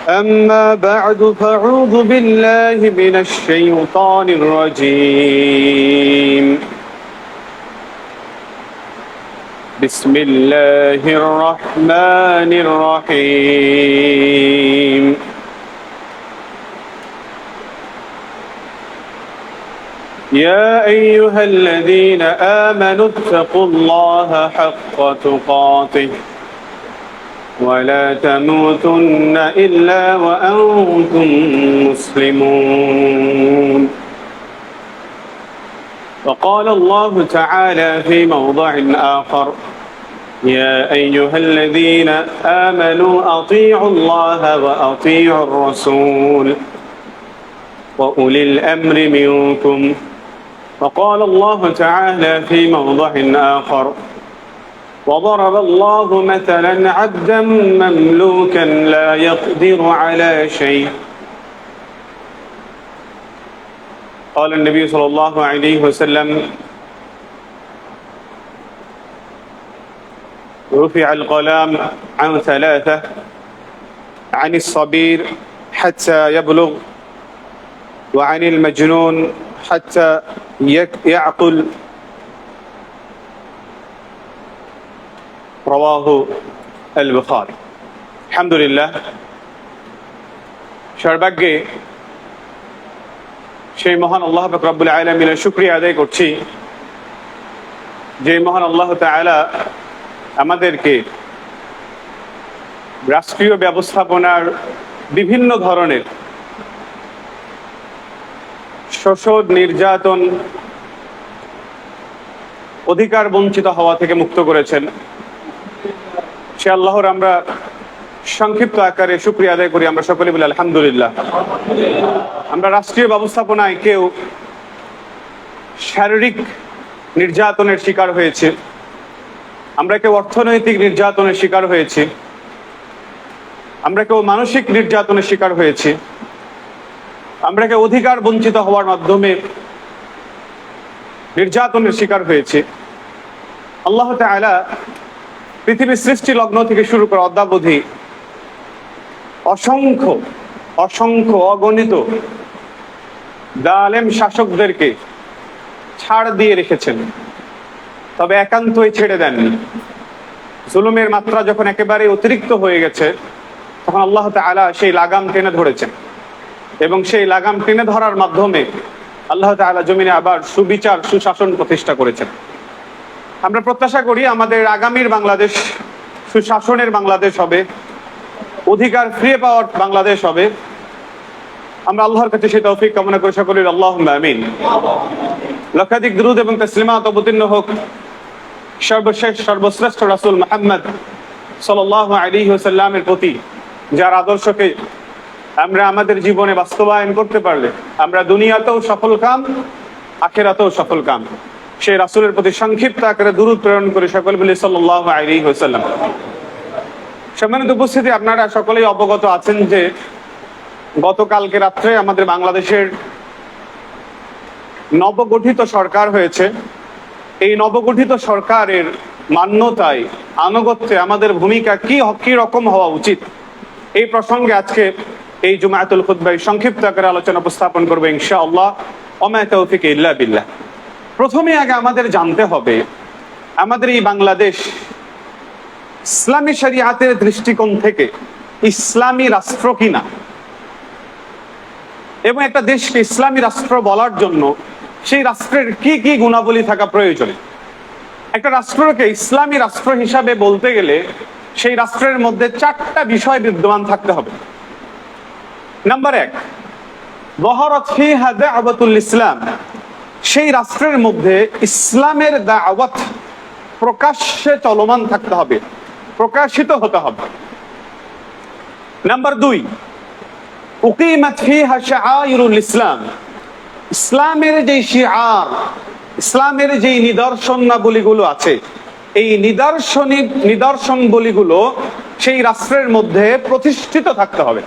أما بعد فأعوذ بالله من الشيطان الرجيم بسم الله الرحمن الرحيم يا أيها الذين آمنوا اتقوا الله حق تقاته ولا تموتن إلا وأنتم مسلمون وقال الله تعالى في موضع آخر يا أيها الذين آمنوا أطيعوا الله وأطيعوا الرسول وأولي الأمر منكم وقال الله تعالى في موضع آخر وضرب الله مثلا عبدا مملوكا لا يقدر على شيء قال النبي صلى الله عليه وسلم رفع القلم عن ثلاثة عن الصبير حتى يبلغ وعن المجنون حتى يعقل রওয়াহু আল বুখারী। আলহামদুলিল্লাহ, সর্বাগ্যে সেই মহান আল্লাহ পাক রব্বুল আলামিনের শুকরিয়া আদায় করছি, যে মহান আল্লাহ তাআলা আমাদেরকে রাষ্ট্রীয় ব্যবস্থাপনার বিভিন্ন ধরনের শোষণ, নির্যাতন, অধিকার বঞ্চিত হওয়া থেকে মুক্ত করেছেন। সে আল্লাহর আমরা সংক্ষিপ্ত আকারে শুকরিয়া আদায় করি। আমরা সকলে বলি আলহামদুলিল্লাহ। আমরা রাষ্ট্রীয় ব্যবস্থাপনায় কেউ শারীরিক নির্যাতনের শিকার হয়েছে, আমরা কেউ অর্থনৈতিক নির্যাতনের শিকার হয়েছি, আমরা কেউ মানসিক নির্যাতনের শিকার হয়েছি, আমরা কেউ অধিকার বঞ্চিত হওয়ার মাধ্যমে নির্যাতনের শিকার হয়েছে। আল্লাহ তাআলা পৃথিবীর সৃষ্টি লগ্ন থেকে শুরু করে অদ্যাবধি অসংখ্য অসংখ্য অগণিত জালেম শাসকদেরকে ছাড় দিয়ে রেখেছেন, তবে একান্তই ছেড়ে দেননি। জুলুমের মাত্রা যখন একেবারে অতিরিক্ত হয়ে গেছে, তখন আল্লাহ তাআলা সেই লাগাম টেনে ধরেছেন, এবং সেই লাগাম টেনে ধরার মাধ্যমে আল্লাহ তাআলা জমিনে আবার সুবিচার, সুশাসন প্রতিষ্ঠা করেছেন। আমরা প্রত্যাশা করি আমাদের আগামীর বাংলাদেশ সুশাসনের বাংলাদেশ হবে, অধিকার ফিরে পাওয়ার বাংলাদেশ হবে। আমরা আল্লাহর কাছে সেই তৌফিক কামনা করি, সকলের আল্লাহুম্মা আমিন। লক্ষাধিক দুরূদ এবং তাসলিমাত অবতীর্ণ হোক সর্বশেষ সর্বশ্রেষ্ঠ রাসূল মুহাম্মদ সাল্লাল্লাহু আলাইহি ওয়াসাল্লামের প্রতি, যার আদর্শকে আমরা আমাদের জীবনে বাস্তবায়ন করতে পারলে আমরা দুনিয়াতেও সফল কাম, আখিরাতেও সফল কাম। সেই রাসূলের প্রতি সংক্ষিপ্ত আকারে দুরূদ প্রেরণ করে সকলে বলি সাল্লাল্লাহু আলাইহি ওয়াসাল্লাম। সম্মানিত উপস্থিতি, আপনারা সকলেই অবগত আছেন যে গতকালকে রাত্রে আমাদের বাংলাদেশের নবগঠিত সরকার হয়েছে। এই নবগঠিত সরকারের মান্যতায়, আনুগত্যে আমাদের ভূমিকা কি রকম হওয়া উচিত, এই প্রসঙ্গে আজকে এই জুমাতুল খুতবায় সংক্ষিপ্ত আকারে আলোচনা উপস্থাপন করবো ইনশাআল্লাহ। ওমা তাওফিক ইল্লা বিল্লাহ। প্রথমে আগে আমাদের জানতে হবে আমাদের এই বাংলাদেশ ইসলামী শরিয়াতের দৃষ্টিকোণ থেকে ইসলামী রাষ্ট্র কিনা, এবং একটা দেশকে ইসলামী রাষ্ট্র বলার জন্য সেই রাষ্ট্রের কি কি গুণাবলী থাকা প্রয়োজন। একটা রাষ্ট্রকে ইসলামী রাষ্ট্র হিসাবে বলতে গেলে সেই রাষ্ট্রের মধ্যে 4টা বিষয় বিদ্যমান থাকতে হবে। নাম্বার 1, যহরাত ফিহা দাওয়াতুল ইসলাম। সেই রাষ্ট্রের মধ্যে ইসলামের দাওয়াত প্রকাশ্যে চলমান থাকতে হবে, প্রকাশিত হতে হবে। নাম্বার 2, উকিমাত ফিহা শাআইরুল ইসলাম। ইসলামের যে শিআর, ইসলামের যে নিদর্শনাবলীগুলো আছে, এই নিদর্শনবলীগুলো সেই রাষ্ট্রের মধ্যে প্রতিষ্ঠিত থাকতে হবে।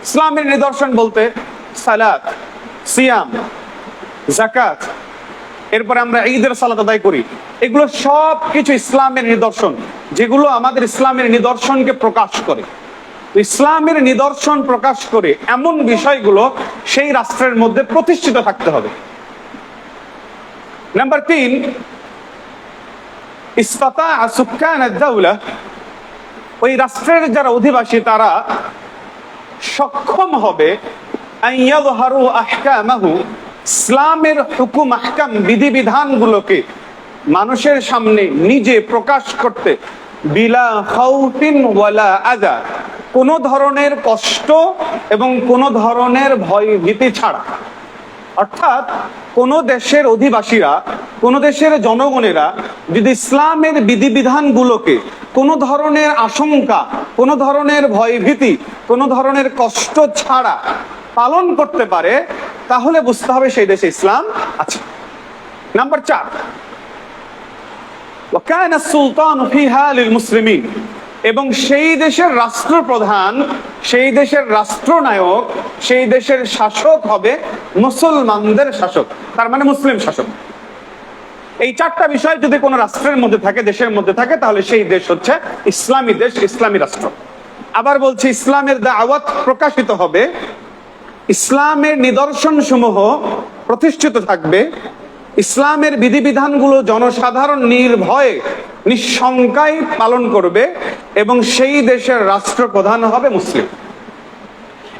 ইসলামের নিদর্শন বলতে সালাত, সিয়াম, যাকাত, এরপরে আমরা ঈদের সালাত আদায় করি, এগুলো সব কিছু ইসলামের নিদর্শন, যেগুলো আমাদের ইসলামের নিদর্শনকে প্রকাশ করে। ইসলামের নিদর্শন প্রকাশ করে এমন বিষয়গুলো সেই রাষ্ট্রের মধ্যে প্রতিষ্ঠিত থাকতে হবে। নাম্বার 3, ইসতাতা সুকান আদ-দাওলা, ওই রাষ্ট্রের যারা অধিবাসী তারা সক্ষম হবে আইয়াযহারু আহকামাহু, ইসলামের হুকুম আহকাম বিধিবিধানগুলোকে মানুষের সামনে নিজে প্রকাশ করতে, বিলা খাউফিন ওয়ালা আযা, কোনো ধরনের কষ্ট এবং কোনো ধরনের ভয় ভীতি ছাড়া। অর্থাৎ কোন দেশের অধিবাসীরা, কোন দেশের জনগণেরা যদি ইসলামের বিধিবিধানগুলোকে কোনো ধরনের আশঙ্কা, কোনো ধরনের ভয় ভীতি, কোনো ধরনের কষ্ট ছাড়া পালন করতে পারে, তাহলে বুঝতে হবে সেই দেশে ইসলাম আছে। নাম্বার 4, ওয়াকানা সুলতানু ফিহা লিল মুসলিমিন, এবং সেই দেশের রাষ্ট্রপ্রধান, সেই দেশের রাষ্ট্রনায়ক, সেই দেশের শাসক হবে মুসলমানদের শাসক, তার মানে মুসলিম শাসক। এই 4টা বিষয় যদি কোনো রাষ্ট্রের মধ্যে থাকে, দেশের মধ্যে থাকে, তাহলে সেই দেশ হচ্ছে ইসলামী দেশ, ইসলামী রাষ্ট্র। আবার বলছে ইসলামের দাওয়াত প্রকাশিত হবে, ইসলামের নিদর্শন সমূহ প্রতিষ্ঠিত থাকবে, ইসলামের বিধিবিধানগুলো জনসাধারণ নির্ভয়ে নিঃশঙ্কায় পালন করবে, এবং সেই দেশের রাষ্ট্রপ্রধান হবে মুসলিম।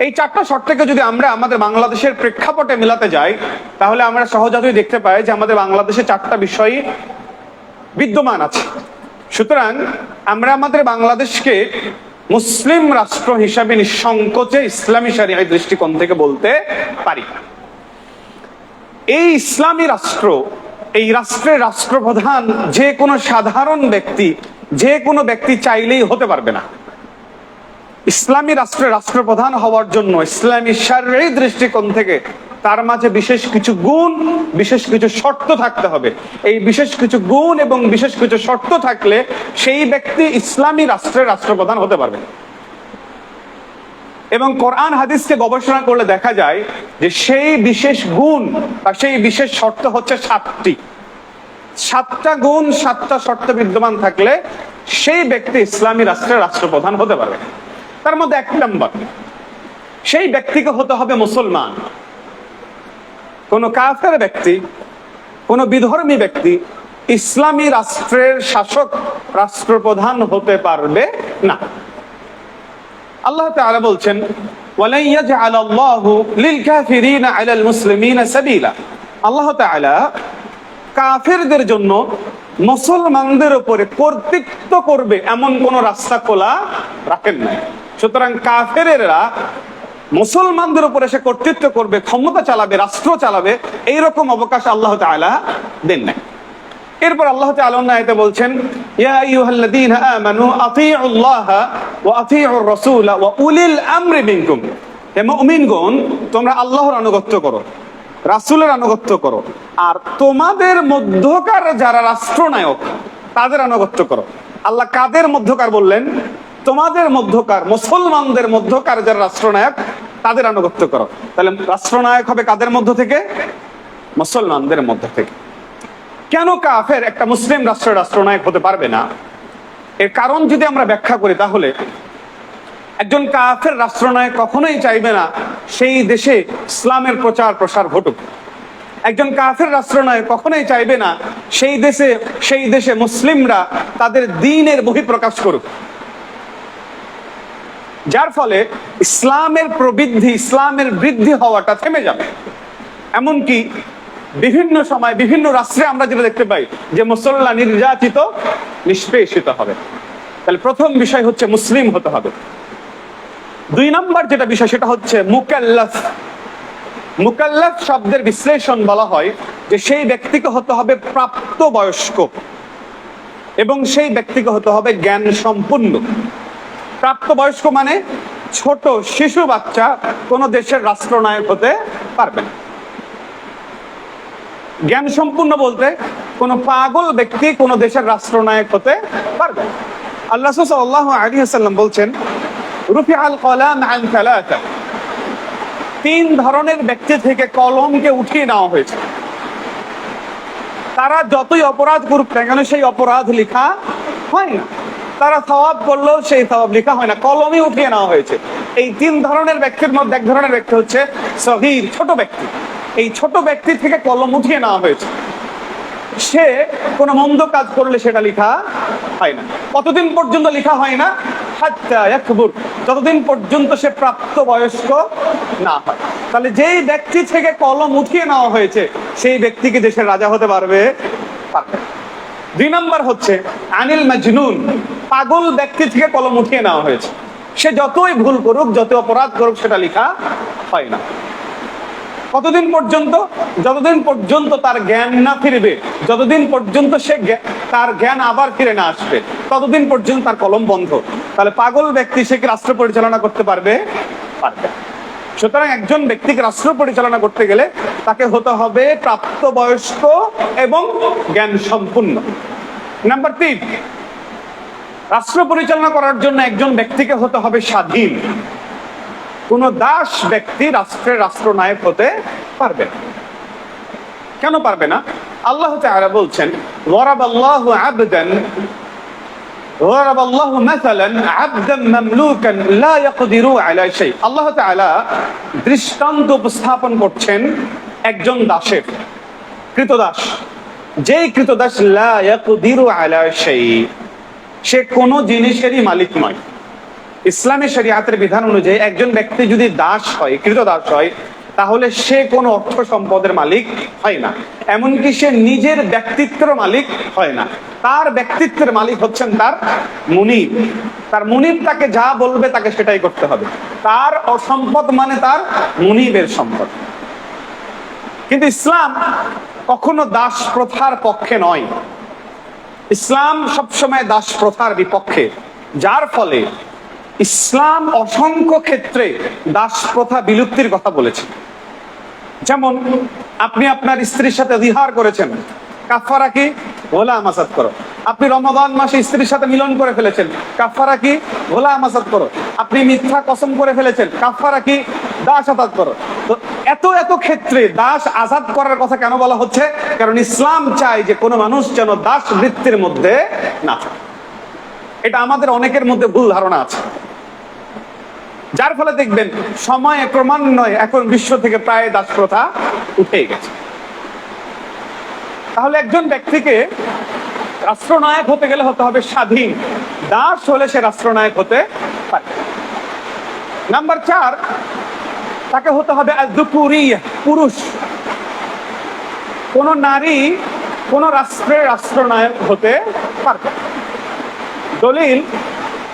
এই 4টা শর্তকে যদি আমরা আমাদের বাংলাদেশের প্রেক্ষাপটে মেলাতে যাই, তাহলে আমরা সহজেই দেখতে পাই যে আমাদের বাংলাদেশে 4টা বিষয় বিদ্যমান আছে। সুতরাং আমরা আমাদের বাংলাদেশকে মুসলিম রাষ্ট্র হিসাবে নিঃসংকোচে ইসলামী শরিয়াহ দৃষ্টিকোণ থেকে বলতে পারি। এই ইসলামী রাষ্ট্র, এই রাষ্ট্রের রাষ্ট্রপ্রধান যে কোনো সাধারণ ব্যক্তি, যে কোনো ব্যক্তি চাইলেই হতে পারবে না। ইসলামী রাষ্ট্রের রাষ্ট্রপ্রধান হওয়ার জন্য ইসলামী শরিয়াহ দৃষ্টিকোণ থেকে তার মাঝে বিশেষ কিছু গুণ, বিশেষ কিছু শর্ত থাকতে হবে। এই বিশেষ কিছু গুণ এবং বিশেষ কিছু শর্ত থাকলে সেই ব্যক্তি ইসলামী রাষ্ট্রের রাষ্ট্রপ্রধান হতে পারবে। এবং কোরআন হাদিসকে গবেষণা করলে দেখা যায় যে সেই বিশেষ গুণ বা সেই বিশেষ শর্ত হচ্ছে 7টি। 7টা গুণ, 7টা শর্ত বিদ্যমান থাকলে সেই ব্যক্তি ইসলামী রাষ্ট্রের রাষ্ট্রপ্রধান হতে পারবে। তার মধ্যে 1 নম্বর, সেই ব্যক্তিকে হতে হবে মুসলমান। কোন কাফের ব্যক্তি, কোন বিধর্মী ব্যক্তি ইসলামী রাষ্ট্রের শাসক, রাষ্ট্রপ্রধান হতে পারবে না। আল্লাহ তাআলা বলছেন, ওয়ালাই ইয়াজআলাল্লাহু লিল কাফিরিনা আলাল মুসলিমিনা সাবিলা, আল্লাহ তাআলা কাফেরদের জন্য মুসলমানদের উপরে কর্তৃত্ব করবে এমন কোন রাস্তা খোলা রাখেন নাই। সুতরাং কাফেরেরা মুসলমানদের উপরে সে কর্তৃত্ব করবে, ক্ষমতা চালাবে, রাষ্ট্র চালাবে, এইরকম অবকাশ আল্লাহ তাআলা দেন নাই। এরপর আল্লাহ তাআলা অন্য আয়াতে বলছেন, ইয়া আইয়ুহাল্লাযীনা আমানু আতিউল্লাহা ওয়া আতিউর রাসূলা ওয়া উলিল আমরি মিনকুম, হে মুমিনগণ তোমরা আল্লাহর আনুগত্য করো, রাসূলের আনুগত্য করো, আর তোমাদের মধ্যকার যারা রাষ্ট্রনায়ক তাদের আনুগত্য করো। আল্লাহ কাদের মধ্যকার বললেন? তোমাদের মধ্যকার, মুসলমানদের মধ্যকার যারা রাষ্ট্রনায়ক তাদের আনুগত্য করো। তাহলে রাষ্ট্রনায়ক হবে কাদের মধ্য থেকে? মুসলমানদের মধ্য থেকে। কেন কাফের একটা মুসলিম রাষ্ট্রের রাষ্ট্রনায়ক হতে পারবে না? এর কারণ যদি আমরা ব্যাখ্যা করি, তাহলে একজন কাফের রাষ্ট্রনায়ক কখনোই চাইবে না সেই দেশে ইসলামের প্রচার প্রসার ঘটুক। একজন কাফের রাষ্ট্রনায়ক কখনোই চাইবে না সেই দেশে মুসলিমরা তাদের দ্বীনের বহিঃপ্রকাশ করুক, যার ফলে ইসলামের প্রবৃদ্ধি, ইসলামের বৃদ্ধি হওয়াটা থেমে যাবে। এমনকি বিভিন্ন সময় বিভিন্ন রাষ্ট্রে আমরা যেটা দেখতে পাই যে মুসল্লা নির্যাতিত, নিষ্পেষিত হবে। তাহলে প্রথম বিষয় হচ্ছে মুসলিম হতে হবে। 2 নম্বর যেটা বিষয় সেটা হচ্ছে মুকাল্লাফ। মুকাল্লাফ শব্দের বিশ্লেষণ বলা হয় যে সেই ব্যক্তিকে হতে হবে প্রাপ্ত বয়স্ক এবং সেই ব্যক্তিকে হতে হবে জ্ঞান সম্পন্ন। প্রাপ্তবয়স্ক মানে ছোট শিশু বাচ্চা কোন দেশের রাষ্ট্রনায়ক হতে পারবে না। জ্ঞান সম্পূর্ণ বলতে কোন পাগল ব্যক্তি কোন দেশের রাষ্ট্রনায়ক হতে পারবে না। আল্লাহ সাল্লাল্লাহু আলাইহি ওয়াসাল্লাম বলছেন, রুফিআল কলাম আন সালাসা, 3 ধরনের ব্যক্তি থেকে কলমকে উঠিয়ে নেওয়া হয়েছে। তারা যতই অপরাধ করুক না কেন সেই অপরাধ লেখা হয় না। তারা সওয়াব করলেও সেই সওয়াব লেখা হয় না, কলমই উঠিয়ে নেওয়া হয়েছে। এই তিন ধরনের ব্যক্তির মধ্যে এক ধরনের ব্যক্তি হচ্ছে সগীর, ছোট ব্যক্তি। এই ছোট ব্যক্তি থেকে কলম উঠিয়ে নেওয়া হয়েছে। সে কোনো মন্দ কাজ করলে সেটা লেখা হয় না। কতদিন পর্যন্ত লেখা হয় না? হাত্তা ইয়াকবুর, যতদিন পর্যন্ত সে প্রাপ্ত বয়স্ক না হয়। তাহলে যেই ব্যক্তি থেকে কলম উঠিয়ে নেওয়া হয়েছে সেই ব্যক্তিকে দেশের রাজা হতে পারবে? পারবে। 2 নম্বর হচ্ছে আনিল মাজনুন, পাগল ব্যক্তি থেকে কলম উঠিয়ে নেওয়া হয়েছে। সে যতই ভুল করুক, যত অপরাধ করুক, সেটা লেখা হয় না। কতদিন পর্যন্ত? যতদিন পর্যন্ত তার জ্ঞান না ফিরবে, যতদিন পর্যন্ত সে তার জ্ঞান আবার ফিরে না আসবে, ততদিন পর্যন্ত তার কলম বন্ধ। তাহলে পাগল ব্যক্তি সে কি রাষ্ট্র পরিচালনা করতে পারবে? পারবে। সুতরাং একজন ব্যক্তিকে রাষ্ট্র পরিচালনা করতে গেলে তাকে হতে হবে প্রাপ্তবয়স্ক এবং জ্ঞান সম্পূর্ণ। নাম্বার 3, রাষ্ট্র পরিচালনা করার জন্য একজন ব্যক্তিকে হতে হবে স্বাধীন। কোন দাস ব্যক্তি রাষ্ট্রের রাষ্ট্রনায়ক হতে পারবে না। কেন পারবে না? আল্লাহ তাআলা বলছেন, ওয়ারাবাল্লাহু আবদান ওয়ারাবাল্লাহু মাসালান আবদান মামলুকান লা ইয়াকদিরু আলা শাই। আল্লাহ তাআলা দৃষ্টান্ত উপস্থাপন করছেন একজন দাসের, কৃতদাস। যেই কৃতদাস লা ইয়াকদিরু আলা শাই, সে কোনো জিনিসেরই মালিক নয়। ইসলামী শরিয়াতের বিধান অনুযায়ী একজন ব্যক্তি যদি দাস হয়, কৃতদাস হয়, তাহলে সে কোনো অর্থ সম্পদের মালিক হয় না, এমনকি সে নিজের ব্যক্তিত্বের মালিক হয় না। তার ব্যক্তিত্বের মালিক হচ্ছেন তার মুনিব। তার মুনিব তাকে যা বলবে তাকে সেটাই করতে হবে। তার সম্পদ মানে তার মুনিবের সম্পদ। কিন্তু ইসলাম কখনো দাস প্রথার পক্ষে নয়। ইসলাম সবসময় দাস প্রথার বিপক্ষে, যার ফলে ইসলাম অসংখ্য ক্ষেত্রে দাস প্রথা বিলুপ্তির কথা বলেছে। যেমন আপনি আপনার স্ত্রীর সাথে জিহার করেছেন, কাফারা কি? গোলাম আজাদ করো। আপনি রমাদান মাসে স্ত্রীর সাথে মিলন করে ফেলেছেন, কাফারা কি? গোলাম আজাদ করো। আপনি মিথ্যা কসম করে ফেলেছেন, কাফারা কি? দাস আজাদ করো। তো এত এত ক্ষেত্রে দাস আজাদ করার কথা কেন বলা হচ্ছে? কারণ ইসলাম চায় যে কোনো মানুষ যেন দাস বৃত্তির মধ্যে না থাকে। এটা আমাদের অনেকের মধ্যে ভুল ধারণা আছে, যার ফলে দেখবেন সময় ক্রমান্বয়ে এখন বিশ্ব থেকে প্রায় দাস প্রথা উঠে গেছে। তাহলে একজন ব্যক্তিকে রাষ্ট্রনায়ক হতে গেলে হতে হবে স্বাধীন। দাস হলে সে রাষ্ট্রনায়ক হতে পারে। নাম্বার 4, তাকে হতে হবে আয-যুকুরিয়্যাহ, পুরুষ। কোন নারী কোন রাষ্ট্রের রাষ্ট্রনায়ক হতে পারবে। দলিল,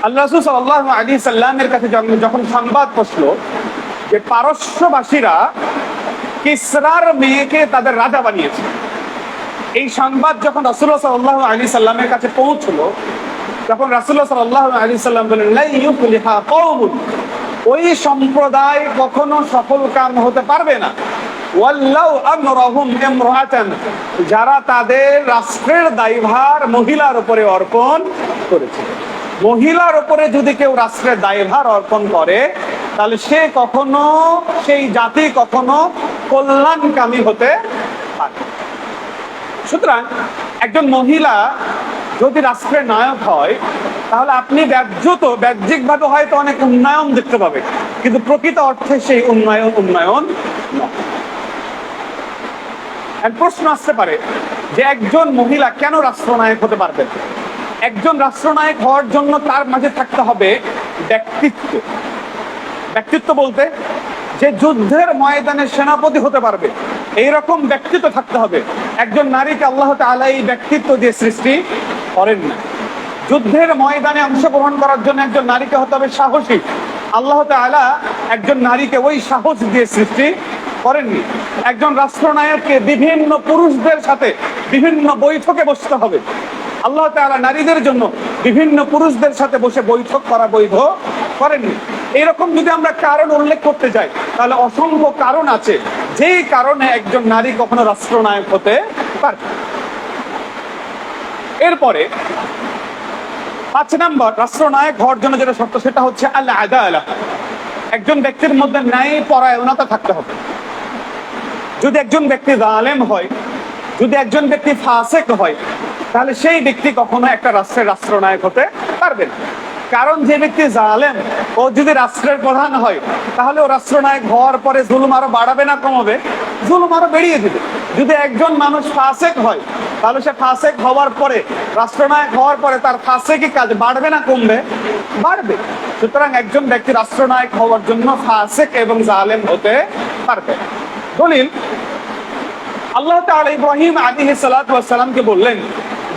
আল্লাহ রাসূল সাল্লাল্লাহু আলাইহি সাল্লামের কাছে যখন সংবাদ পৌঁছলো যে পারস্যবাসীরা কিসরার মেয়েকে তাদের রাজা বানিয়েছে, এই সংবাদ যখন রাসূলুল্লাহ সাল্লাল্লাহু আলাইহি সাল্লামের কাছে পৌঁছলো, যখন রাসূলুল্লাহ সাল্লাল্লাহু আলাইহি সাল্লাম বললেন, লা ইউফলিহা কওমুন, ওই সম্প্রদায় কখনো সফল কাম হতে পারবে না, ওয়াল্লাউ আমরাহুম ইমরাআতান, যারা তাদের রাষ্ট্রের দায়ভার মহিলার উপরে অর্পণ করেছে। মহিলার উপরে যদি কেউ রাষ্ট্রের দায়ভার অর্পণ করে, তাহলে সে কখনো, সেই জাতি কখনো কল্যাণকামী হতে পারে। সুতরাং একজন মহিলা যদি রাষ্ট্রের নায়ক হয়, তাহলে আপনি বাহ্যিকভাবে হয়তো অনেক উন্নয়ন দেখতে পাবেন, কিন্তু প্রকৃত অর্থে সেই উন্নয়ন নয়। প্রশ্ন আসতে পারে যে একজন মহিলা কেন রাষ্ট্রনায়ক হতে পারবেন? একজন রাষ্ট্রনায়ক হওয়ার জন্য তার মাঝে থাকতে হবে ব্যক্তিত্ব। ব্যক্তিত্ব বলতে যে যুদ্ধের ময়দানে সেনাপতি হতে পারবে, এইরকম ব্যক্তিত্ব থাকতে হবে। একজন নারীকে আল্লাহ তাআলা এই ব্যক্তিত্ব দিয়ে সৃষ্টি করেন না। যুদ্ধের ময়দানে অংশগ্রহণ করার জন্য একজন নারীকে হতে হবে সাহসী। আল্লাহ তাআলা একজন নারীকে ওই সাহস দিয়ে সৃষ্টি করেননি। একজন রাষ্ট্রনায়ককে বিভিন্ন পুরুষদের সাথে বিভিন্ন বৈঠকে বসতে হবে। আল্লাহ তাআলা নারীদের জন্য বিভিন্ন পুরুষদের সাথে বসে বৈঠক করা বৈধ করেননি। এরকম যদি আমরা কারণ উল্লেখ করতে যাই, তাহলে অসংখ্য কারণ আছে যেই কারণে একজন নারী কখনো রাষ্ট্রনায়ক হতে পারে। এরপরে 5 নম্বর, রাষ্ট্রনায়ক হওয়ার জন্য যেটা শর্ত, সেটা হচ্ছে আল আদালা। একজন ব্যক্তির মধ্যে ন্যায় পরায়ণতা থাকতে হবে। যদি একজন ব্যক্তি জালেম হয়, যদি একজন ব্যক্তি ফাসিক হয়, তাহলে সেই ব্যক্তি কখনো একটা রাষ্ট্রের রাষ্ট্রনায়ক হতে পারবে না। কারণ যে ব্যক্তি জালেম, ও যদি রাষ্ট্রের প্রধান হয়, তাহলে ও রাষ্ট্রনায়ক হওয়ার পরে জুলুম আরো বাড়াবে না কমাবে? জুলুম আরো বেরিয়ে দিবে। যদি একজন মানুষ ফাসেক হয়, তাহলে সে ফাসেক হওয়ার পরে, রাষ্ট্রনায়ক হওয়ার পরে তার ফাসেকি কাজ বাড়বে না কমবে? বাড়বে। সুতরাং একজন ব্যক্তি রাষ্ট্রনায়ক হওয়ার জন্য ফাসেক এবং জালেম হতে পারবে। দলিল, আল্লাহ তাআলা ইব্রাহিম আলাইহিস সালাতু ওয়াস সালামকে বললেন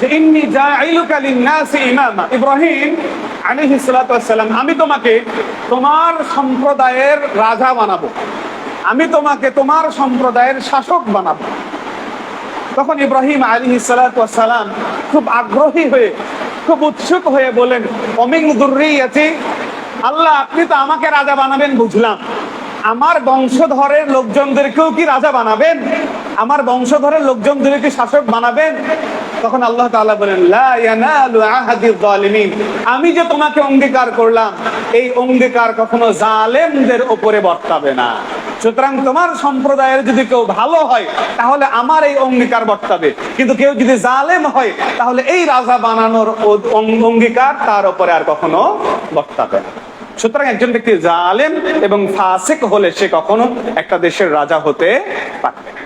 যে ইন্নী জাইলুকা লিন-নাসি ইমামা। ইব্রাহিম আলাইহিস সালাতু ওয়াস সালাম, আমি তোমাকে তোমার সম্প্রদায়ের রাজা বানাবো, আমি তোমাকে তোমার সম্প্রদায়ের শাসক বানাবো। তখন ইব্রাহিম আলাইহিস সালাতু ওয়াস সালাম খুব আগ্রহী হয়ে, খুব উৎসুক হয়ে বলেন, ওমিন যুররিয়াতি, আল্লাহ আপনি তো আমাকে রাজা বানাবেন বুঝলাম, আমার বংশধরের লোকজনদেরকেও কি রাজা বানাবেন? আমার বংশধরের লোকজনদেরকে শাসক বানাবেন? তখন আল্লাহ তাআলা বলেন, লা ইয়ানালু আহাদিয যালিমিন, আমি যে তোমাকে অঙ্গীকার করলাম, এই অঙ্গীকার কখনো জালেমদের উপরে বর্তাবে না। সুতরাং তোমার সম্প্রদায়ের যদি কেউ ভালো হয়, তাহলে আমার এই অঙ্গীকার বর্তাবে, কিন্তু কেউ যদি জালেম হয়, তাহলে এই রাজা বানানোর অঙ্গীকার তার উপরে আর কখনো বর্তাবে না। সুতরাং একজন ব্যক্তি জালেম এবং ফাসিক হলে সে কখনো একটা দেশের রাজা হতে পারবে না।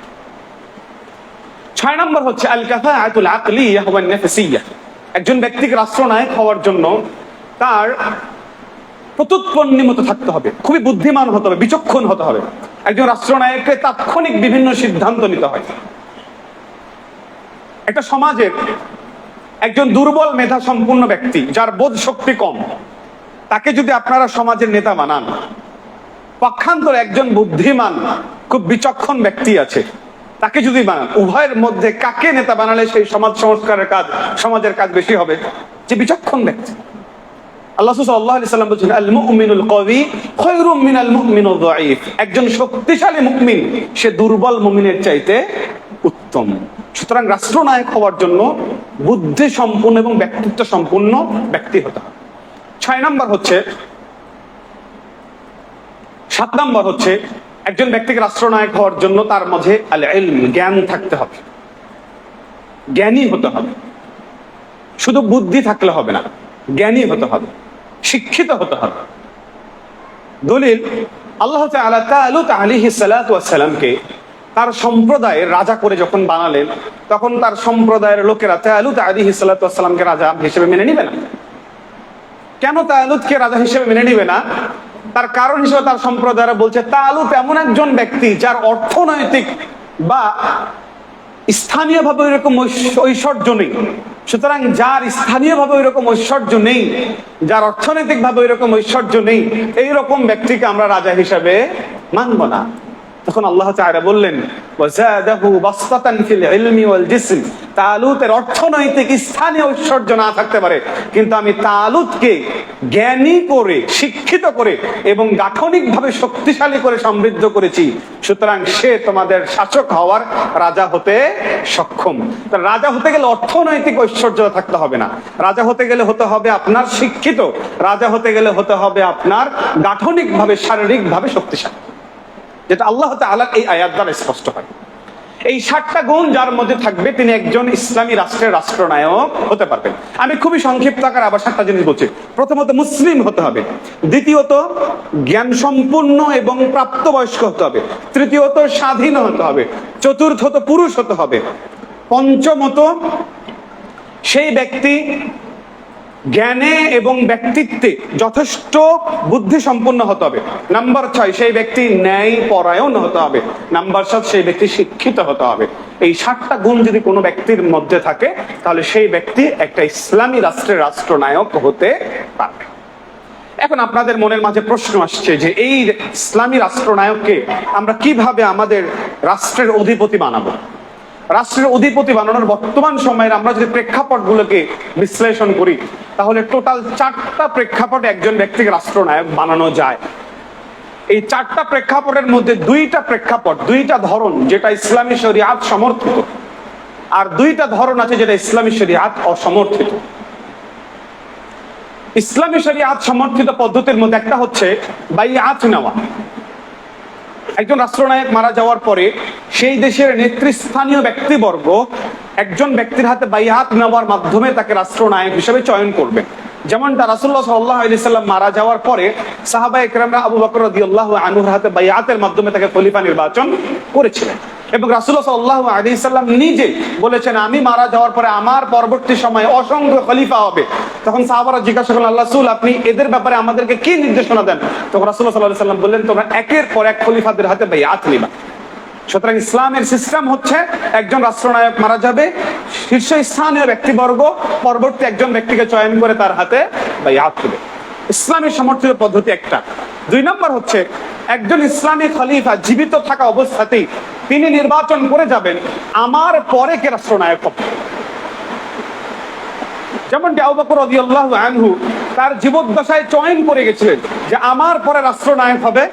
6 নম্বর হচ্ছে আল কাফাআতুল আকলিয়াহ ওয়ান নাফসিয়াহ। একজন ব্যক্তিকে রাষ্ট্রনায়ক হওয়ার জন্য তার প্রত্যুৎপন্নী মতো থাকতে হবে, খুবই বুদ্ধিমান হতে হবে, বিচক্ষণ হতে হবে। একজন রাষ্ট্রনায়ককে তাৎক্ষণিক বিভিন্ন সিদ্ধান্ত নিতে হয়। একটা সমাজের একজন দুর্বল মেধা সম্পন্ন ব্যক্তি, যার বোধ শক্তি কম, তাকে যদি আপনারা সমাজের নেতা বানান, পক্ষান্তরে একজন বুদ্ধিমান খুব বিচক্ষণ ব্যক্তি আছে, তাকে যদি বানান, উভয়ের মধ্যে কাকে নেতা বানালে সেই সমাজ সংস্কারের কাজ, সমাজের কাজ বেশি হবে? যে বিচক্ষণ ব্যক্তি। আল্লাহ সাল্লাল্লাহু আলাইহি সাল্লাম বলেছেন, আল মুমিনুল কওয়ি খায়রুম মিনাল মুমিনিল যায়ীফ। একজন শক্তিশালী মুমিন সে দুর্বল মুমিনের চাইতে উত্তম। সুতরাং রাষ্ট্রনায়ক হওয়ার জন্য বুদ্ধি সম্পন্ন এবং ব্যক্তিত্ব সম্পন্ন ব্যক্তি হতে হবে। 7 নম্বর হচ্ছে একজন ব্যক্তিকে রাষ্ট্রনায়ক হওয়ার জন্য তার মাঝে আল ইলম, জ্ঞান থাকতে হবে, জ্ঞানী হতে হবে। শুধু বুদ্ধি থাকলে হবে না, জ্ঞানী হতে হবে, শিক্ষিত হতে হবে। দলিল, আল্লাহ তাআলা তালুত আলাইহিস সালাতু ওয়াস সালামকে তার সম্প্রদায়ের রাজা করে যখন বানালেন, তখন তার সম্প্রদায়ের লোকেরা তালুত আলাইহিস সালাতু ওয়াস সালামকে রাজা হিসেবে মেনে নিবে না। কেন তালুতকে রাজা হিসেবে মেনে নিবে না? তার কারণ হিসেবে তার সম্প্রদায়রা বলছে, তালুত এমন একজন ব্যক্তি যার অর্থনৈতিক বা স্থানীয়ভাবে এরকম ঐশ্বর্য নেই। সুতরাং যার স্থানীয়ভাবে ওইরকম ঐশ্বর্য নেই, যার অর্থনৈতিকভাবে ওইরকম ঐশ্বর্য নেই, এইরকম ব্যক্তিকে আমরা রাজা হিসাবে মানব না। তখন আল্লাহ তাআলা বললেন, ওয়াজাদাহু বাসতাতান ফিল ইলমি ওয়াল জিসম। তালুতের অর্থনৈতিক স্থানীয় ঐশ্বর্য না থাকতে পারে, কিন্তু আমি তালুতকে জ্ঞানী করে, শিক্ষিত করে এবং গাঠনিকভাবে শক্তিশালী করে সমৃদ্ধ করেছি। সুতরাং সে তোমাদের শাসক হওয়ার, রাজা হতে সক্ষম। রাজা হতে গেলে অর্থনৈতিক ঐশ্বর্য থাকতে হবে না, রাজা হতে গেলে হতে হবে আপনার শিক্ষিত, রাজা হতে গেলে হতে হবে আপনার গাঠনিকভাবে, শারীরিকভাবে শক্তিশালী, যেটা আল্লাহ তাআলার এই আয়াত দ্বারা স্পষ্ট হয়। এই 7টা গুণ যার মধ্যে থাকবে, তিনি একজন ইসলামী রাষ্ট্রের রাষ্ট্রনায়ক হতে পারবেন। আমি খুবই সংক্ষিপ্ত আকারে আবার 7টা জিনিস বলছি। প্রথমত, মুসলিম হতে হবে। দ্বিতীয়ত, জ্ঞান সম্পূর্ণ এবং প্রাপ্তবয়স্ক হতে হবে। তৃতীয়ত, স্বাধীন হতে হবে। চতুর্থত, পুরুষ হতে হবে। পঞ্চমত, সেই ব্যক্তি জ্ঞানে এবং ব্যক্তিত্বে যথেষ্ট বুদ্ধি সম্পন্ন হতে হবে। নাম্বার 6, সেই ব্যক্তি ন্যায় পরায়ণ হতে হবে। নাম্বার 7, সেই ব্যক্তি শিক্ষিত হতে হবে। এই 7টা গুণ যদি কোনো ব্যক্তির মধ্যে থাকে, তাহলে সেই ব্যক্তি একটা ইসলামী রাষ্ট্রের রাষ্ট্রনায়ক হতে পারবে। এখন আপনাদের মনের মাঝে প্রশ্ন আসছে যে এই ইসলামী রাষ্ট্রনায়ককে আমরা কিভাবে আমাদের রাষ্ট্রের অধিপতি বানাবো? রাষ্ট্রের অধিপতি বানানোর বর্তমান সময়ের আমরা যদি প্রেক্ষাপটগুলোকে বিশ্লেষণ করি, তাহলে টোটাল 4টা প্রেক্ষাপটে একজন ব্যক্তিকে রাষ্ট্রনায়ক বানানো যায়। এই 4টা প্রেক্ষাপটের মধ্যে 2টা প্রেক্ষাপট, 2টা ধরন যেটা ইসলামী শরিয়াত সমর্থিত, আর 2টা ধরন আছে যেটা ইসলামী শরিয়াত অসমর্থিত। ইসলামী শরিয়াত সমর্থিত পদ্ধতির মধ্যে একটা হচ্ছে বাইআত নেওয়া। একজন রাষ্ট্রনায়ক মারা যাওয়ার পরে সেই দেশের নেতৃস্থানীয় ব্যক্তিবর্গ একজন ব্যক্তির হাতে বাইআত নেওয়ার মাধ্যমে তাকে রাষ্ট্রনায়ক হিসেবে চয়ন করবেন। যেমনটা রাসূলুল্লাহ সাল্লাল্লাহু আলাইহি সাল্লাম মারা যাওয়ার পরে সাহাবায়ে কেরামরা আবু বকর রাদিয়াল্লাহু আনহুর হাতে বাইআতের মাধ্যমে তাকে খলিফা নির্বাচন করেছিলেন। এবং রাসূলুল্লাহ সাল্লাল্লাহু আলাইহি সাল্লাম নিজে বলেছেন, আমি মারা যাওয়ার পরে আমার পরবর্তী সময়ে অসংখ্য খলিফা হবে। তখন সাহাবারা জিজ্ঞাসা করলেন, আল্লাহ রাসূল আপনি এদের ব্যাপারে আমাদেরকে কি নির্দেশনা দেন? তখন রাসূলুল্লাহ সাল্লাল্লাহু আলাইহি সাল্লাম বললেন, তোমরা একের পর এক খলিফাদের হাতে বাইআত নিবা। সুতরাং ইসলামের সিস্টেম হচ্ছে, একজন রাষ্ট্রনায়ক মারা যাবে, শীর্ষস্থানীয় ব্যক্তিবর্গ পরবর্তী একজন ব্যক্তিকে চয়ন করে তার হাতে বাইআত দিবে। ইসলামের সমর্থিত পদ্ধতি একটা। 2 নম্বর হচ্ছে, একজন ইসলামী খলিফা জীবিত থাকা অবস্থাতেই তিনি নির্বাচন করে যাবেন আমার পরে কে রাষ্ট্রনায়ক হবে। যেমনটি আবু বকর রাদিয়াল্লাহু আনহু তার জীবদ্দশায় চয়ন করে গেছিলেন যে আমার পরে রাষ্ট্রনায়ক হবে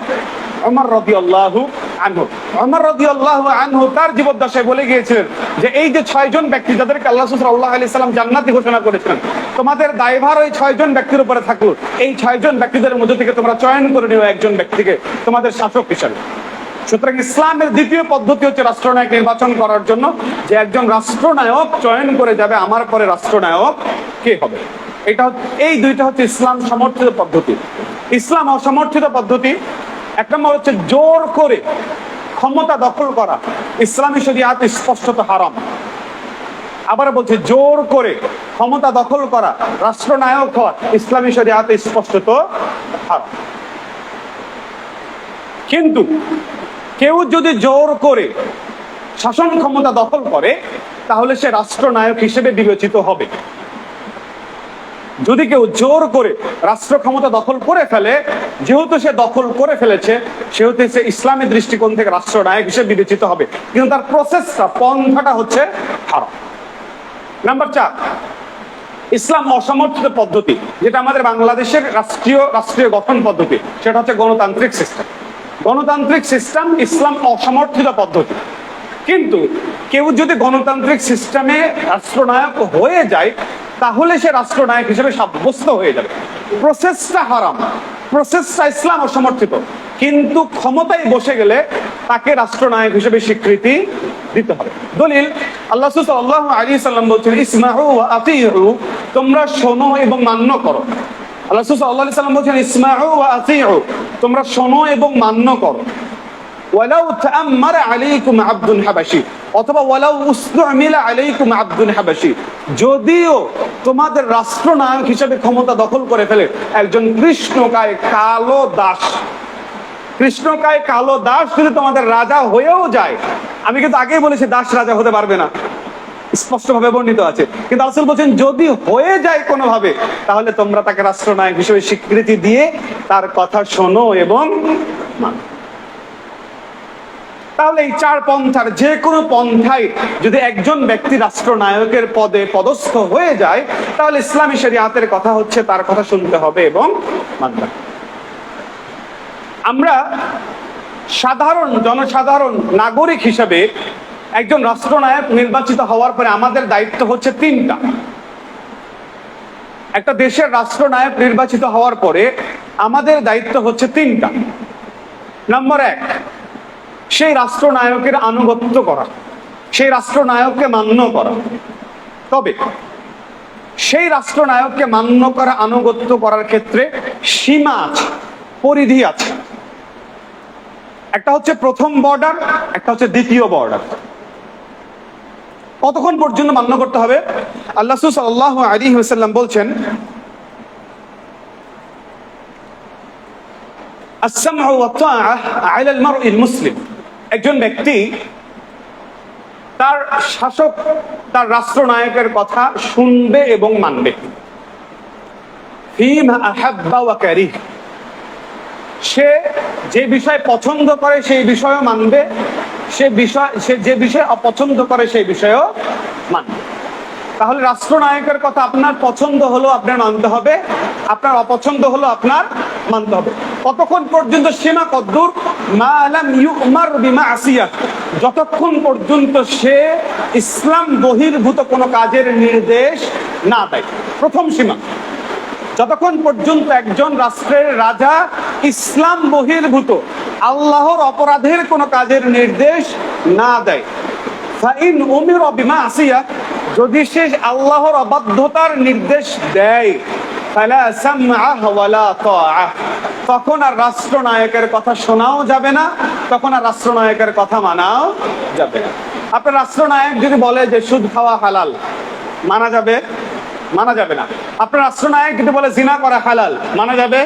ওমর রাদিয়াল্লাহু আনহু। ওমর রাদিয়াল্লাহু আনহু তার জীবদ্দশায় বলে গিয়েছিলেন যে এই যে 6 জন ব্যক্তি যাদেরকে আল্লাহ সাল্লাল্লাহু আলাইহি সাল্লাম জান্নাতি ঘোষণা করেছেন, তোমাদের দায়ভার ওই 6 জন ব্যক্তির উপরে থাকুক। এই 6 জন ব্যক্তিদের মধ্যে থেকে তোমরা চয়ন করে নিও একজন ব্যক্তিকে তোমাদের শাসক হিসেবে। সুতরাং ইসলামের দ্বিতীয় পদ্ধতি হচ্ছে রাষ্ট্রনায়ক নির্বাচন করার জন্য, যে একজন রাষ্ট্রনায়ক চয়ন করে যাবে আমার পরে রাষ্ট্রনায়ক কে হবে। এই দুইটা হচ্ছে ইসলাম সমর্থিত পদ্ধতি। ইসলাম অসমর্থিত পদ্ধতি, 1 নম্বর হচ্ছে জোর করে ক্ষমতা দখল করা। ইসলামী শরিয়াত স্পষ্টত হারাম। আবার বলছে জোর করে ক্ষমতা দখল করা, রাষ্ট্রনায়ক হওয়া ইসলামী শরিয়াত স্পষ্টত হারাম। কিন্তু কেউ যদি জোর করে শাসন ক্ষমতা দখল করে তাহলে সে রাষ্ট্রনায়ক হিসেবে বিবেচিত হবে। যদি কেউ জোর করে রাষ্ট্র ক্ষমতা দখল করে ফেলে, যেহেতু সে দখল করে ফেলেছে সেহেতু সে ইসলামী দৃষ্টিকোণ থেকে রাষ্ট্রনায়ক হিসেবে বিবেচিত হবে, কিন্তু তার প্রসেসটা, পন্থাটা হচ্ছে হারাম। নাম্বার 4, ইসলাম অসমর্থিত পদ্ধতি, যেটা আমাদের বাংলাদেশের রাষ্ট্রীয় গঠন পদ্ধতি, সেটা হচ্ছে গণতান্ত্রিক সিস্টেম। গণতান্ত্রিক সিস্টেম ইসলাম অসমর্থিত পদ্ধতি। কিন্তু কেউ যদি গণতান্ত্রিক সিস্টেমে রাষ্ট্রনায়ক হয়ে যায় তাহলে সে রাষ্ট্রনায়ক হিসেবে সাব্যস্ত হয়ে যাবে। প্রসেসটা হারাম, প্রসেসটা ইসলাম অসমর্থিত, কিন্তু ক্ষমতায় বসে গেলে তাকে রাষ্ট্রনায়ক হিসেবে স্বীকৃতি দিতে হবে। দলিল, আল্লাহ সাল্লাল্লাহু আলাইহি সাল্লাম বলছেন, ইসমাউ ওয়া আতিউ, তোমরা শোনো এবং মান্য করো। আল্লাহ সাল্লাল্লাহু আলাইহি সাল্লাম বলছেন, ইসমাউ ওয়া আতিউ, তোমরা শোনো এবং মান্য করো। ওয়ালাউ তাআম্মারা আলাইকুম আবদুন হাবাশী, অথবা ওয়ালাউ উসতুমিলা আলাইকুম আবদুন হাবাশী, যদিও তোমাদের রাষ্ট্রনায়ক হিসেবে ক্ষমতা দখল করে ফেলে একজন কৃষ্ণকায় কালো দাস। কৃষ্ণকায় কালো দাস যদি তোমাদের রাজা হয়েও যায়, আমি কিন্তু আগেই বলেছি দাস রাজা হতে পারবে না, স্পষ্টভাবে বর্ণিত আছে, কিন্তু রাসূল বলেন যদি হয়ে যায় কোনোভাবে তাহলে তোমরা তাকে রাষ্ট্রনায়ক হিসেবে স্বীকৃতি দিয়ে তার কথা শোনো এবং মানো। তাহলে এই 4 পন্থার যে কোনো পন্থায় যদি একজন ব্যক্তি রাষ্ট্রনায়কের পদে পদস্থ হয়ে যায় তাহলে ইসলামী শরিয়াতের কথা হচ্ছে তার কথা শুনতে হবে এবং মানতে হবে। আমরা জনসাধারণ নাগরিক হিসেবে একজন রাষ্ট্রনায়ক নির্বাচিত হওয়ার পরে আমাদের দায়িত্ব হচ্ছে 3টা। একটা দেশের রাষ্ট্রনায়ক নির্বাচিত হওয়ার পরে আমাদের দায়িত্ব হচ্ছে 3টা। নম্বর 1, সেই রাষ্ট্রনায়কের আনুগত্য করা, সেই রাষ্ট্রনায়ককে মান্য করা। তবে সেই রাষ্ট্রনায়ককে মান্য করা, আনুগত্য করার ক্ষেত্রে সীমা আছে, পরিধি আছে। একটা হচ্ছে প্রথম বর্ডার, একটা হচ্ছে দ্বিতীয় বর্ডার। কতক্ষণ পর্যন্ত মান্য করতে হবে? আল্লাহ সাল্লাল্লাহু আলাইহি ওয়াসাল্লাম বলছেন, আস-সামউ ওয়া তাআ আলাল মারইল মুসলিম, একজন ব্যক্তি তার শাসক, তার রাষ্ট্রনায়কের কথা শুনবে এবং মানবে। ফীমা আহাব্বা ওয়া কারিহ, সে যে বিষয় পছন্দ করে সেই বিষয়ও মানবে, সে যে বিষয় অপছন্দ করে সেই বিষয়ও মানবে। তাহলে রাষ্ট্রনায়কের কথা আপনার পছন্দ হলো আপনার মানতে হবে, আপনার অপছন্দ হলো আপনার মানতে হবে। কতক্ষণ পর্যন্ত? সীমা কদ্দুর? মা লাম ইউমার বিমাসিয়াহ, যতক্ষণ পর্যন্ত সে ইসলাম বহির্ভূত কোনো কাজের নির্দেশ না দেয়। প্রথম সীমা, যতক্ষণ পর্যন্ত একজন রাষ্ট্রের রাজা ইসলাম বহির্ভূত আল্লাহর অপরাধের কোনো কাজের নির্দেশ না দেয়। ফাইন উমিরা বিমাসিয়াহ, যদি সে আল্লাহর অবাধ্যতার নির্দেশ দেয়, ফালা সামআ ওয়ালা তাআ, তখন আর রাষ্ট্রনায়কের কথা শোনাও যাবে না, তখন আর রাষ্ট্রনায়কের কথা মানাও যাবে না। আপনার রাষ্ট্রনায়ক যদি বলে যে সুদ খাওয়া হালাল, মানা যাবে? মানা যাবে না। আপনার রাষ্ট্রনায়ক যদি বলে জিনা করা হালাল, মানা যাবে?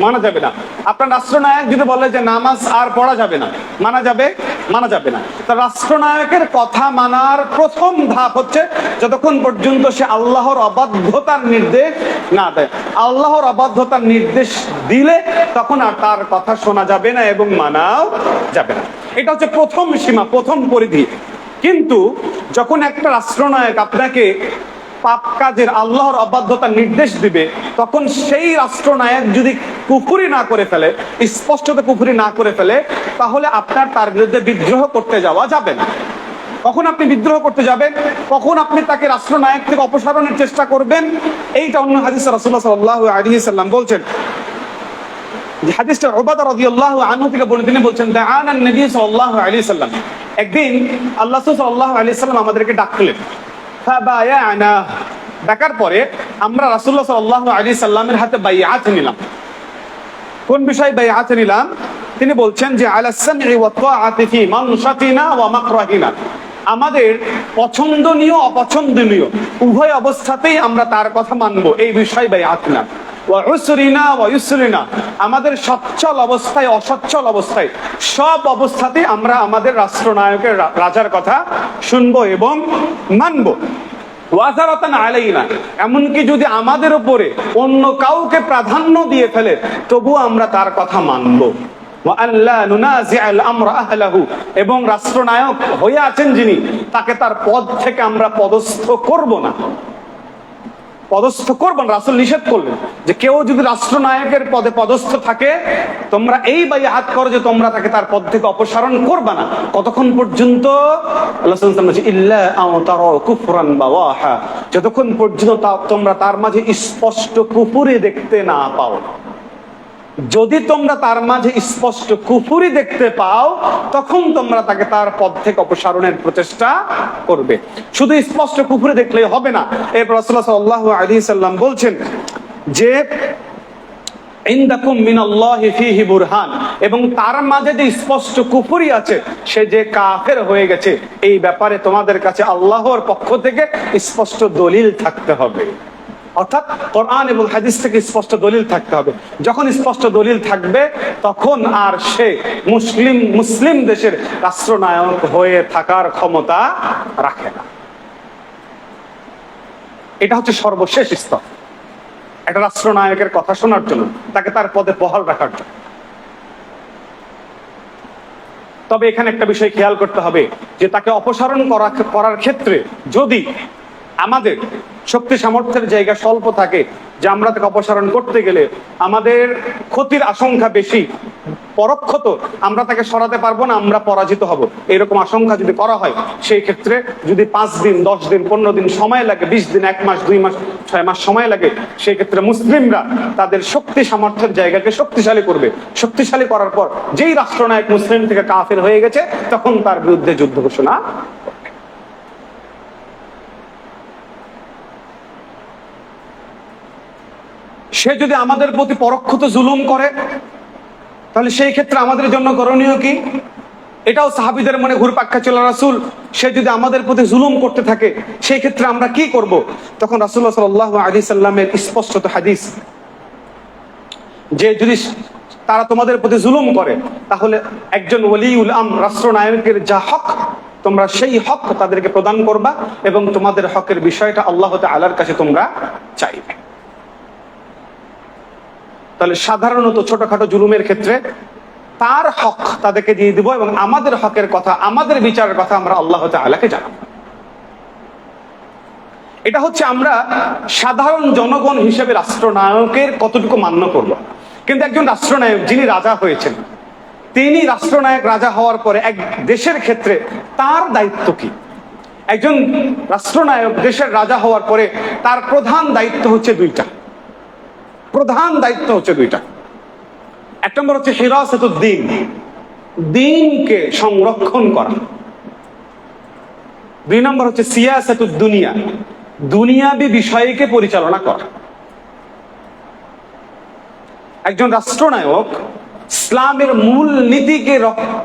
মানা যাবে না। আপনার রাষ্ট্রনায়ক যদি বলে যে নামাজ আর পড়া যাবে না, মানা যাবে? মানা যাবে না। তো রাষ্ট্রনায়কের কথা মানার প্রথম ধাপ হচ্ছে যতক্ষণ পর্যন্ত সে আল্লাহর অবাধ্যতার নির্দেশ না দেয়। আল্লাহর অবাধ্যতার নির্দেশ দিলে তখন আর তার কথা শোনা যাবে না এবং মানাও যাবে না। এটা হচ্ছে প্রথম সীমা, প্রথম পরিধি। কিন্তু যখন একটা রাষ্ট্রনায়ক আপনাকে পাপ কাজের, আল্লাহর অবাধ্যতার নির্দেশ দিবে, তখন সেই রাষ্ট্রনায়ক যদি কুফরি না করে ফেলে, স্পষ্টত কুফরি না করে ফেলে, তাহলে আপনার তার বিরুদ্ধে বিদ্রোহ করতে যাওয়া যাবে না। কখন আপনি বিদ্রোহ করতে যাবেন, কখন আপনি তাকে রাষ্ট্রনায়ক থেকে অপসারণের চেষ্টা করবেন, এইটা অন্য হাদিসে রাসূলুল্লাহ সাল্লাল্লাহু আলাইহি সাল্লাম বলছেন। যে হাদিসটা উবাদা রাদিয়াল্লাহু আনহু থেকে বলেন, তিনি বলছেন দাআনা নবী সাল্লাল্লাহু আলাইহি সাল্লাম, একদিন আল্লাহ রাসূল সাল্লাল্লাহু আলাইহি সাল্লাম আমাদেরকে ডাকলেন। ফাবায়ানা, ডাকার পরে আমরা রাসূলুল্লাহ সাল্লাল্লাহু আলাইহি সাল্লামের হাতে বাইআত নিলাম। কোন বিষয়ে বাইআত নিলাম? তিনি বলছেন যে আলা সামঈ ওয়া তাআতি ফি মানশাতিনা ওয়া মাকরাহিনা, আমাদের পছন্দনীয় অপছন্দনীয় উভয় অবস্থাতেই আমরা তার কথা মানব, এই বিষয়ে বাইআত নিলাম। ওয়া উসরিনা ওয়া ইউসরিনা, আমাদের সচ্ছল অবস্থায় অসচ্ছল অবস্থায় সব অবস্থাতেই আমরা আমাদের রাষ্ট্রনায়কের, রাজার কথা শুনবো এবং মানবো। ওয়াজারাতান আলাইনা, এমনকি যদি আমাদের উপরে অন্য কাউকে প্রাধান্য দিয়ে ফেলে তবু আমরা তার কথা মানবো। ওয়া আল্লা নুনাজিআল আমরা আহলাহু, এবং রাষ্ট্রনায়ক হয়ে আছেন যিনি, তাকে তার পদ থেকে আমরা পদস্থ করব না, পদস্থ করবেন। রাসূল নিষেধ করলেন যে কেউ যদি রাষ্ট্রনায়কের পদে পদস্থ থাকে, তোমরা এই বাইআত করো যে তোমরা তাকে তার পদ থেকে অপসারণ করবে না। কতক্ষণ পর্যন্ত? আল্লাহ সাল্লাল্লাহু আলাইহি ওয়াসাল্লাম বলেন ইল্লা আন তারা কুফরান বাওয়াহা, যতক্ষণ পর্যন্ত তোমরা তার মাঝে স্পষ্ট কুফরি দেখতে না পাও। যদি তোমরা তার মাঝে স্পষ্ট কুফরি দেখতে পাও, তখন তোমরা তাকে তার পদ থেকে অপসারণের প্রচেষ্টা করবে। শুধু স্পষ্ট কুফরি দেখলেই হবে না। এরপর রাসূলুল্লাহ সাল্লাল্লাহু আলাইহি সাল্লাম বলছেন যে ইনদাকুম মিনাল্লাহি ফীহি বুরহান, এবং তার মাঝে যে স্পষ্ট কুফরি আছে, সে যে কাফের হয়ে গেছে, এই ব্যাপারে তোমাদের কাছে আল্লাহর পক্ষ থেকে স্পষ্ট দলিল থাকতে হবে। অর্থাৎ কোরআন এবং হাদিস থেকে স্পষ্ট দলিল থাকতে হবে। যখন স্পষ্ট দলিল থাকবে, তখন আর সে মুসলিম দেশের রাষ্ট্রনায়ক হয়ে থাকার ক্ষমতা রাখে না। এটা হচ্ছে সর্বশেষ স্তর একটা রাষ্ট্রনায়কের কথা শোনার জন্য, তাকে তার পদে বহাল রাখার জন্য। তবে এখানে একটা বিষয় খেয়াল করতে হবে যে তাকে অপসারণ করার ক্ষেত্রে যদি আমাদের শক্তি সামর্থ্যের জায়গা স্বল্প থাকে, যে আমরা তাকে অপসারণ করতে গেলে আমাদের ক্ষতির আশঙ্কা বেশি, পরোক্ষত আমরা তাকে সরাতে পারবো না, আমরা পরাজিত হব, এরকম আশঙ্কা যদি করা হয়, সেই ক্ষেত্রে যদি 5 দিন 10 দিন 15 দিন সময় লাগে, 20 দিন 1 মাস 2 মাস 6 মাস সময় লাগে, সেই ক্ষেত্রে মুসলিমরা তাদের শক্তি সামর্থ্যের জায়গাকে শক্তিশালী করবে। শক্তিশালী করার পর যেই রাষ্ট্রনায়ক মুসলিম থেকে কাফের হয়ে গেছে, তখন তার বিরুদ্ধে যুদ্ধ ঘোষণা। সে যদি আমাদের প্রতি পরোক্ষত জুলুম করে, তাহলে সেই ক্ষেত্রে আমাদের জন্য করণীয় কি? এটাও সাহাবীদের মনে ঘুরপাক ছিল। রাসূল সে যদি আমাদের প্রতি জুলুম করতে থাকে, সেই ক্ষেত্রে আমরা কি করব? তখন রাসূলুল্লাহ সাল্লাল্লাহু আলাইহি সাল্লামের স্পষ্ট হাদিস যে যদি তারা তোমাদের প্রতি জুলুম করে, তাহলে একজন ওলিউল আমর, রাষ্ট্রনায়কের যা হক, তোমরা সেই হক তাদেরকে প্রদান করবা এবং তোমাদের হকের বিষয়টা আল্লাহ তাআলার কাছে তোমরা চাইবে। তাহলে সাধারণত ছোটখাটো জুলুমের ক্ষেত্রে তার হক তাদেরকে দিয়ে দিব এবং আমাদের হকের কথা, আমাদের বিচারের কথা আমরা আল্লাহ তাআলাকে জানাবো। এটা হচ্ছে আমরা সাধারণ জনগণ হিসেবে রাষ্ট্রনায়কের কতটুকু মান্য করব। কিন্তু একজন রাষ্ট্রনায়ক যিনি রাজা হয়েছেন, তিনি রাষ্ট্রনায়ক রাজা হওয়ার পরে এক দেশের ক্ষেত্রে তার দায়িত্ব কি? একজন রাষ্ট্রনায়ক দেশের রাজা হওয়ার পরে তার প্রধান দায়িত্ব হচ্ছে দুইটা। প্রধান দায়িত্ব হচ্ছে দুইটা। এক নম্বর হচ্ছে হিরাসাতুদ্দিন, দ্বীনকে সংরক্ষণ করা। 2 নম্বর হচ্ছে সিয়াসাতুদ দুনিয়া, দুনিয়াবী বিষয়কে পরিচালনা করা। একজন রাষ্ট্রনায়ক ইসলামের মূল নীতিকে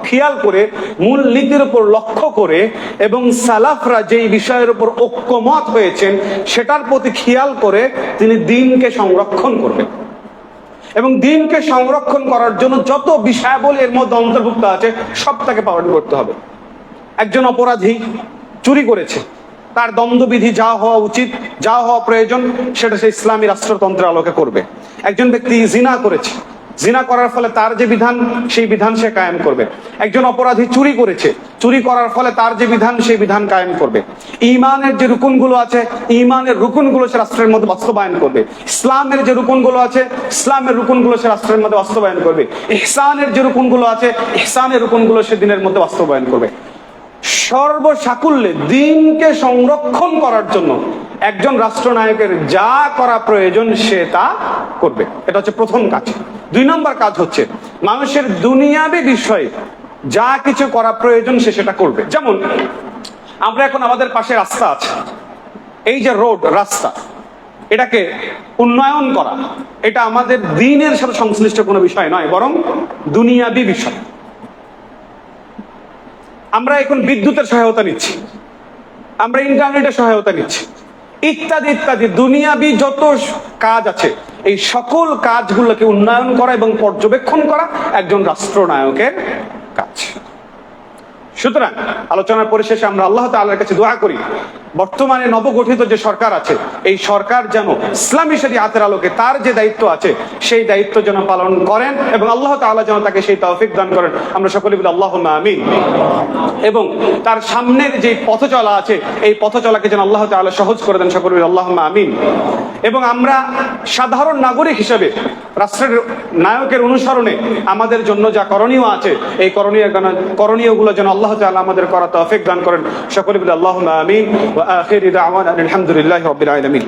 খেয়াল করে, মূল নীতির উপর লক্ষ্য করে এবং সালাফরা যেই বিষয়ের উপর ঐক্যমত হয়েছেন সেটার প্রতি খেয়াল করে তিনি দ্বীনকে সংরক্ষণ করবেন। এবং দ্বীনকে সংরক্ষণ করার জন্য যত বিষয়াবলী এর মধ্যে অন্তর্ভুক্ত আছে সব তাকে পালন করতে হবে। একজন অপরাধী চুরি করেছে, তার দণ্ডবিধি যা হওয়া উচিত, যা হওয়া প্রয়োজন, সেটা সে ইসলামী রাষ্ট্রতন্ত্রের আলোকে করবে। একজন ব্যক্তি জিনা করেছে, জিনা করার ফলে তার যে বিধান সেই বিধান সে কায়েম করবে। একজন অপরাধী চুরি করেছে, চুরি করার ফলে তার যে বিধান সেই বিধান কায়েম করবে। ঈমানের যে রুকুনগুলো আছে, ঈমানের রুকুনগুলো সে রাষ্ট্রের মধ্যে বাস্তবায়ন করবে। ইসলামের যে রুকুনগুলো আছে, ইসলামের রুকুনগুলো সে রাষ্ট্রের মধ্যে বাস্তবায়ন করবে। ইহসানের যে রুকুনগুলো আছে, ইহসানের রুকুনগুলো সে দিনের মধ্যে বাস্তবায়ন করবে। সর্বসাকুল্যে দ্বীনকে সংরক্ষণ করার জন্য একজন রাষ্ট্রনায়কের যা করা প্রয়োজন সে তা করবে। এটা হচ্ছে প্রথম কাজ। 2 নম্বর কাজ হচ্ছে মানুষের দুনিয়াবী বিষয়ে যা কিছু করা প্রয়োজন সে সেটা করবে। যেমন আমরা এখন আমাদের পাশে রাস্তা আছে, এই যে রোড, রাস্তা, এটাকে উন্নয়ন করা এটা আমাদের দ্বীনের সাথে সংশ্লিষ্ট কোনো বিষয় নয়, বরং দুনিয়াবী বিষয়। আমরা এখন বিদ্যুতের সহায়তা নিচ্ছি, আমরা ইন্টারনেটের সহায়তা নিচ্ছি, ইত্যাদি ইত্যাদি দুনিয়াবি যত কাজ আছে এই সকল কাজগুলোকে উন্নয়ন করা এবং পর্যবেক্ষণ করা একজন রাষ্ট্রনায়কের কাজ। সুতরাং আলোচনার পরিশেষে আমরা আল্লাহ তাআলার কাছে দোয়া করি বর্তমানে নবগঠিত যে সরকার আছে এই সরকার যেন ইসলামী শরীয়তের আলোকে তার যে দায়িত্ব আছে সেই দায়িত্ব যেন পালন করেন এবং আল্লাহ তাআলা যেন তাকে সেই তৌফিক দান করেন। আমরা সকলে বলি আল্লাহুম্মা আমিন। এবং তার সামনের যে পথ চলা আছে এই পথ চলাকে যেন আল্লাহ তাআলা সহজ করে দেন, সকলে বলি আল্লাহুম্মা আমিন। এবং আমরা সাধারণ নাগরিক হিসেবে রাষ্ট্রের নায়কের অনুসরণে আমাদের জন্য যা করণীয় আছে এই করণীয়গুলো যেন আল্লাহ তাআলা আমাদের করা তৌফিক দান করেন, সকলে বলি আল্লাহুম্মা আমিন। ওয়া আখিরু দাওয়ানা আলহামদুলিল্লাহি রাব্বিল আলামিন।